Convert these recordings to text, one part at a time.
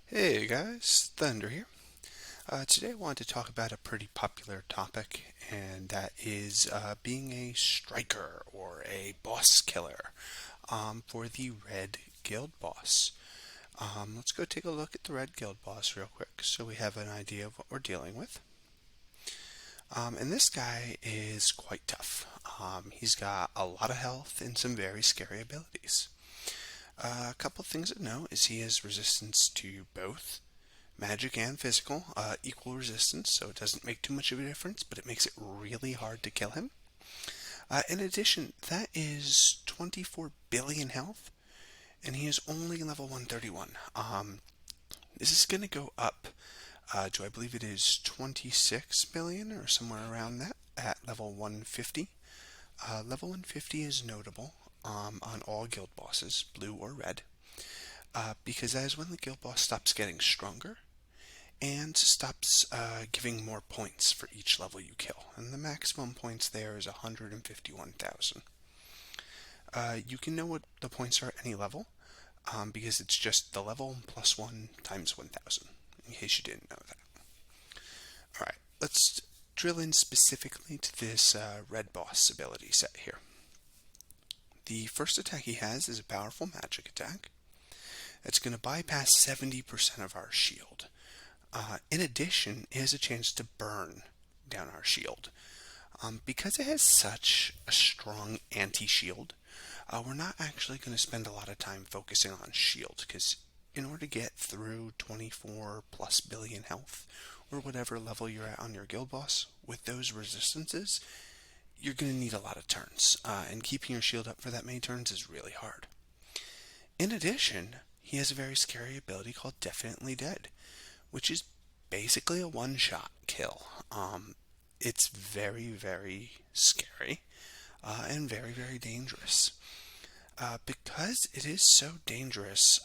Hey guys, Thunder here. Today I wanted to talk about a pretty popular topic, and that is being a striker or a boss killer for the Red Guild Boss. Let's go take a look at the Red Guild Boss real quick so we have an idea of what we're dealing with. And this guy is quite tough. He's got a lot of health and some very scary abilities. A couple things to note is he has resistance to both magic and physical, equal resistance, so it doesn't make too much of a difference, but it makes it really hard to kill him. In addition, that is 24 billion health, and he is only level 131. This is going to go up to, I believe it is 26 billion or somewhere around that at level 150. Level 150 is notable on all guild bosses, blue or red, because that is when the guild boss stops getting stronger and stops giving more points for each level you kill. And the maximum points there is 151,000. You can know what the points are at any level because it's just the level plus 1 times 1,000, in case you didn't know that. Alright, let's drill in specifically to this red boss ability set here. The first attack he has is a powerful magic attack. It's going to bypass 70% of our shield. In addition, it has a chance to burn down our shield. Because it has such a strong anti-shield, we're not actually going to spend a lot of time focusing on shield, because in order to get through 24 plus billion health, or whatever level you're at on your guild boss, with those resistances, you're going to need a lot of turns, and keeping your shield up for that many turns is really hard. In addition, he has a very scary ability called Definitely Dead, which is basically a one-shot kill. It's very, very scary and very, very dangerous. Because it is so dangerous,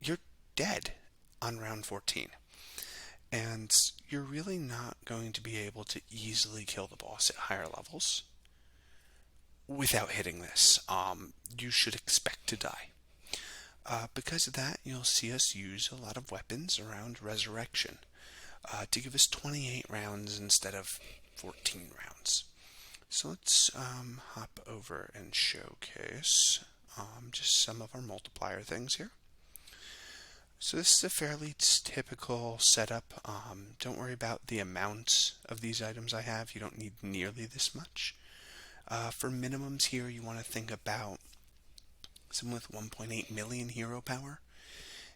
you're dead on round 14. And you're really not going to be able to easily kill the boss at higher levels without hitting this. You should expect to die. Because of that, you'll see us use a lot of weapons around Resurrection to give us 28 rounds instead of 14 rounds. So let's hop over and showcase just some of our multiplier things here. So this is a fairly typical setup. Don't worry about the amount of these items I have. You don't need nearly this much. For minimums here, you want to think about some with 1.8 million hero power,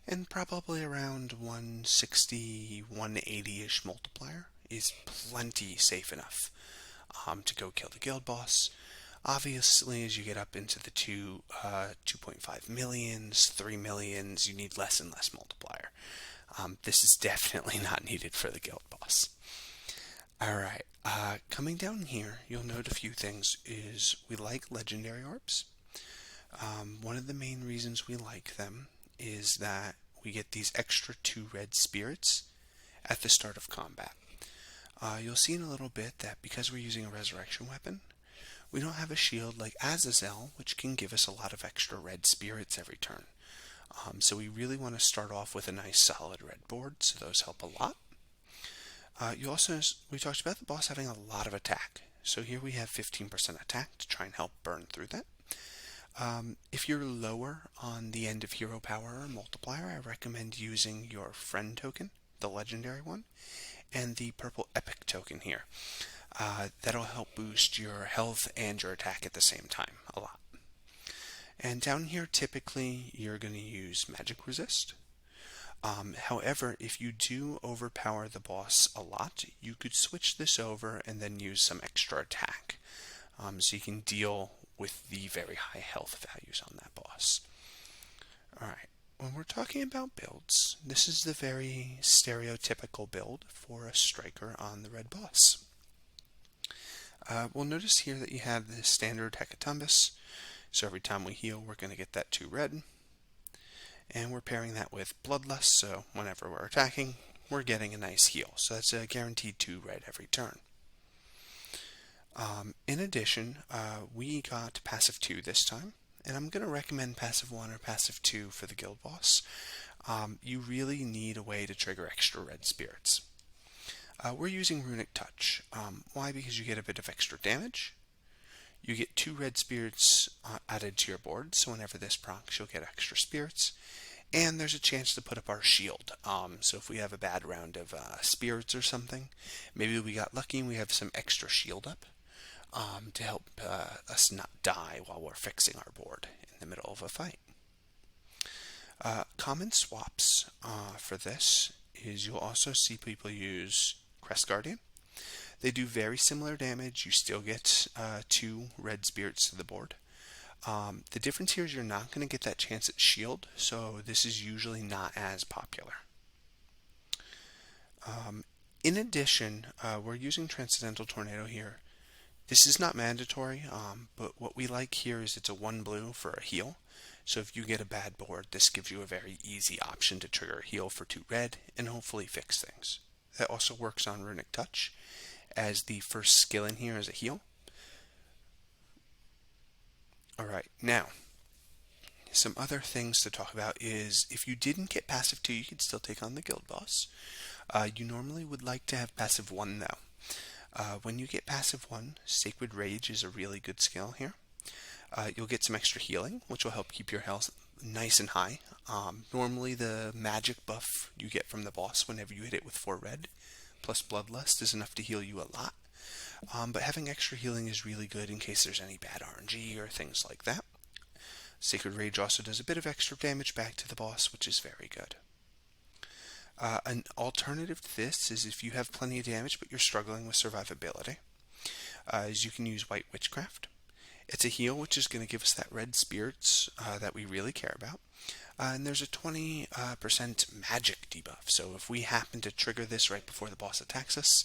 and probably around 160, 180-ish multiplier is plenty safe enough to go kill the guild boss. Obviously, as you get up into the 2.5 millions, 3 millions, you need less and less multiplier. This is definitely not needed for the guild boss. Alright, coming down here, you'll note a few things is we like legendary orbs. One of the main reasons we like them is that we get these extra 2 red spirits at the start of combat. You'll see in a little bit that because we're using a resurrection weapon, we don't have a shield like Azazel, which can give us a lot of extra red spirits every turn. So we really want to start off with a nice solid red board, so those help a lot. We talked about the boss having a lot of attack. So here we have 15% attack to try and help burn through that. If you're lower on the end of hero power or multiplier, I recommend using your friend token, the legendary one, and the purple epic token here. That'll help boost your health and your attack at the same time a lot. And down here, typically, you're going to use magic resist. However, if you do overpower the boss a lot, you could switch this over and then use some extra attack. So you can deal with the very high health values on that boss. Alright, when we're talking about builds, this is the very stereotypical build for a striker on the red boss. We'll notice here that you have the standard Hecatombus, so every time we heal we're going to get that 2 red. And we're pairing that with Bloodlust, so whenever we're attacking, we're getting a nice heal. So that's a guaranteed 2 red every turn. In addition, we got passive 2 this time, and I'm going to recommend passive 1 or passive 2 for the guild boss. you really need a way to trigger extra red spirits. We're using Runic Touch. Why? Because you get a bit of extra damage. You get 2 red spirits added to your board, so whenever this procs, you'll get extra spirits. And there's a chance to put up our shield. So if we have a bad round of spirits or something, maybe we got lucky and we have some extra shield up to help us not die while we're fixing our board in the middle of a fight. Common swaps for this is you'll also see people use Crest Guardian. They do very similar damage. You still get 2 red spirits to the board. The difference here is you're not going to get that chance at shield, so this is usually not as popular. In addition, we're using Transcendental Tornado here. This is not mandatory, but what we like here is it's a 1 blue for a heal. So if you get a bad board, this gives you a very easy option to trigger a heal for 2 red and hopefully fix things. That also works on Runic Touch, as the first skill in here is a heal. Alright, now, some other things to talk about is if you didn't get passive 2, you could still take on the guild boss. You normally would like to have passive 1 though. When you get passive 1, Sacred Rage is a really good skill here. You'll get some extra healing, which will help keep your health nice and high. Normally the magic buff you get from the boss whenever you hit it with 4 red plus Bloodlust is enough to heal you a lot. But having extra healing is really good in case there's any bad RNG or things like that. Sacred Rage also does a bit of extra damage back to the boss, which is very good. An alternative to this is if you have plenty of damage but you're struggling with survivability, is you can use White Witchcraft. It's a heal, which is going to give us that red spirits that we really care about. And there's a 20% magic debuff, so if we happen to trigger this right before the boss attacks us,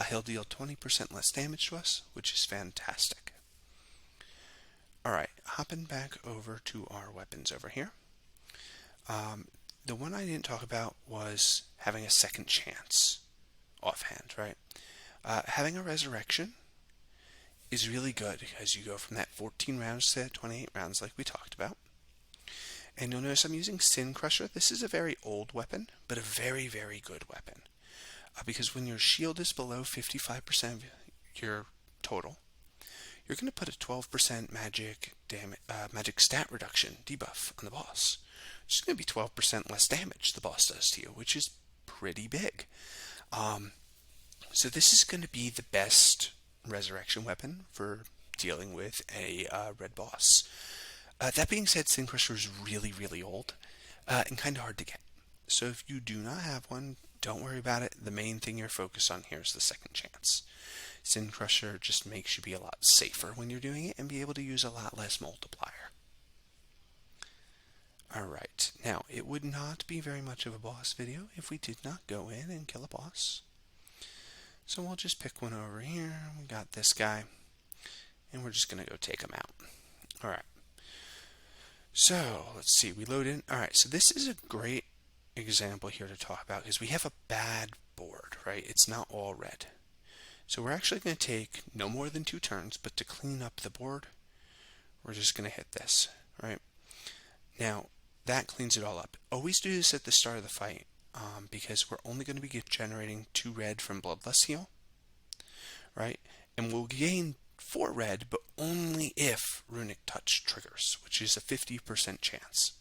he'll deal 20% less damage to us, which is fantastic. Alright, hopping back over to our weapons over here. The one I didn't talk about was having a second chance offhand, right? Having a resurrection is really good because you go from that 14 rounds to 28 rounds like we talked about. And you'll notice I'm using Sin Crusher. This is a very old weapon, but a very, very good weapon. Because when your shield is below 55% of your total, you're going to put a 12% magic stat reduction debuff on the boss. It's going to be 12% less damage the boss does to you, which is pretty big. So this is going to be the best resurrection weapon for dealing with a red boss. That being said, Sin Crusher is really, really old and kind of hard to get. So if you do not have one, don't worry about it. The main thing you're focused on here is the second chance. Sin Crusher just makes you be a lot safer when you're doing it and be able to use a lot less multiplier. Alright, now it would not be very much of a boss video if we did not go in and kill a boss. So we'll just pick one over here. We got this guy, and we're just going to go take him out. Alright. So, let's see, we load in. Alright, so this is a great example here to talk about because we have a bad board, right? It's not all red. So we're actually going to take no more than 2 turns, but to clean up the board, we're just going to hit this, right? Now, that cleans it all up. Always do this at the start of the fight because we're only going to be generating 2 red from Bloodlust heal, right? And we'll gain 4 red, but only if Runic Touch triggers, which is a 50% chance.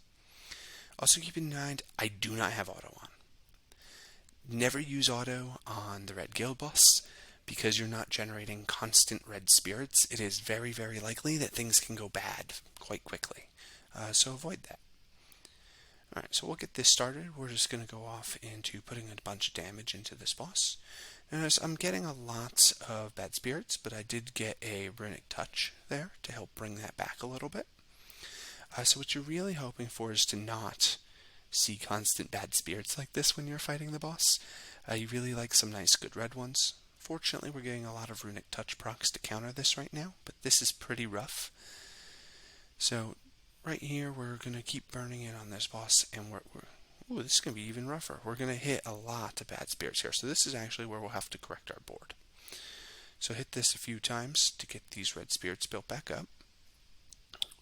Also keep in mind, I do not have auto on. Never use auto on the red guild boss because you're not generating constant red spirits. It is very, very likely that things can go bad quite quickly. So avoid that. Alright, so we'll get this started. We're just going to go off into putting a bunch of damage into this boss. Notice I'm getting a lot of bad spirits, but I did get a Runic Touch there to help bring that back a little bit. So what you're really hoping for is to not see constant bad spirits like this when you're fighting the boss. You really like some nice good red ones. Fortunately, we're getting a lot of Runic Touch procs to counter this right now, but this is pretty rough. So right here, we're going to keep burning in on this boss, and ooh, this is going to be even rougher. We're going to hit a lot of bad spirits here, so this is actually where we'll have to correct our board. So hit this a few times to get these red spirits built back up.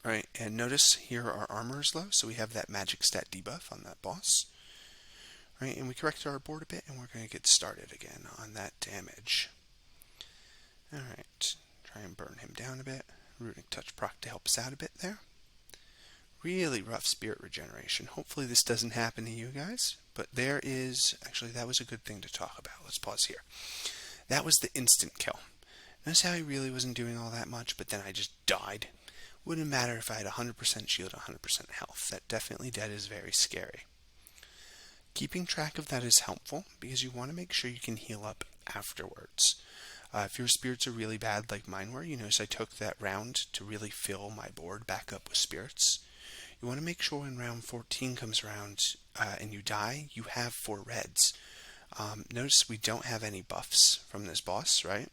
Alright, and notice here our armor is low, so we have that magic stat debuff on that boss. Right, and we corrected our board a bit, and we're going to get started again on that damage. Alright, try and burn him down a bit. Runic Touch proc to help us out a bit there. Really rough spirit regeneration. Hopefully this doesn't happen to you guys, but there is, actually that was a good thing to talk about. Let's pause here. That was the instant kill. Notice how he really wasn't doing all that much, but then I just died. Wouldn't matter if I had 100% shield, 100% health. That definitely dead is very scary. Keeping track of that is helpful because you want to make sure you can heal up afterwards. If your spirits are really bad like mine were, you notice I took that round to really fill my board back up with spirits. You want to make sure when round 14 comes around and you die, you have 4 reds. Notice we don't have any buffs from this boss, right?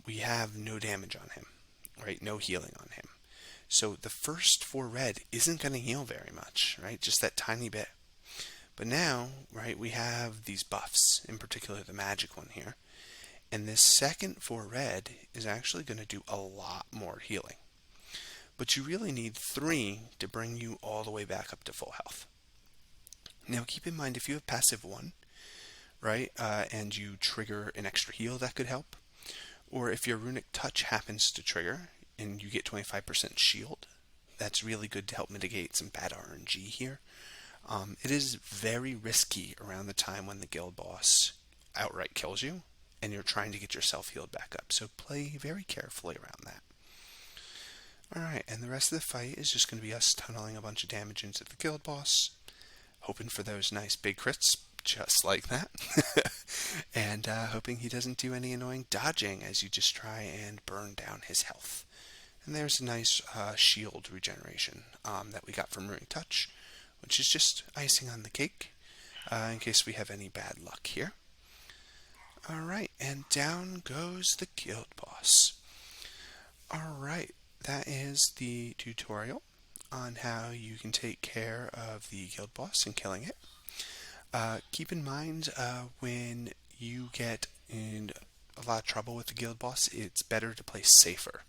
We have no damage on him, right? No healing on him. So the first 4 red isn't going to heal very much, right? Just that tiny bit. But now, right, we have these buffs, in particular the magic one here. And this second 4 red is actually going to do a lot more healing. But you really need 3 to bring you all the way back up to full health. Now keep in mind if you have passive 1, right, and you trigger an extra heal, that could help. Or if your Runic Touch happens to trigger and you get 25% shield, that's really good to help mitigate some bad RNG here. It is very risky around the time when the guild boss outright kills you and you're trying to get yourself healed back up. So play very carefully around that. Alright, and the rest of the fight is just going to be us tunneling a bunch of damage into the guild boss, hoping for those nice big crits, just like that, and hoping he doesn't do any annoying dodging as you just try and burn down his health. And there's a nice shield regeneration that we got from Runic Touch, which is just icing on the cake, in case we have any bad luck here. Alright, and down goes the guild boss. Alright, that is the tutorial on how you can take care of the guild boss and killing it. Keep in mind when you get in a lot of trouble with the guild boss, it's better to play safer.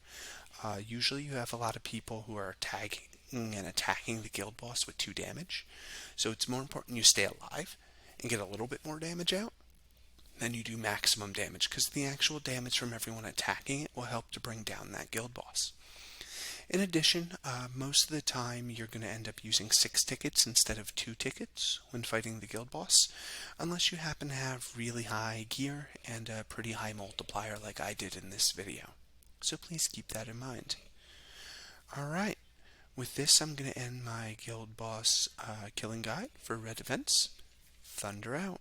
Usually you have a lot of people who are tagging and attacking the guild boss with 2 damage, so it's more important you stay alive and get a little bit more damage out than you do maximum damage, because the actual damage from everyone attacking it will help to bring down that guild boss. In addition, most of the time you're going to end up using 6 tickets instead of 2 tickets when fighting the guild boss, unless you happen to have really high gear and a pretty high multiplier like I did in this video. So please keep that in mind. Alright, with this I'm going to end my guild boss killing guide for red events. Thunder out.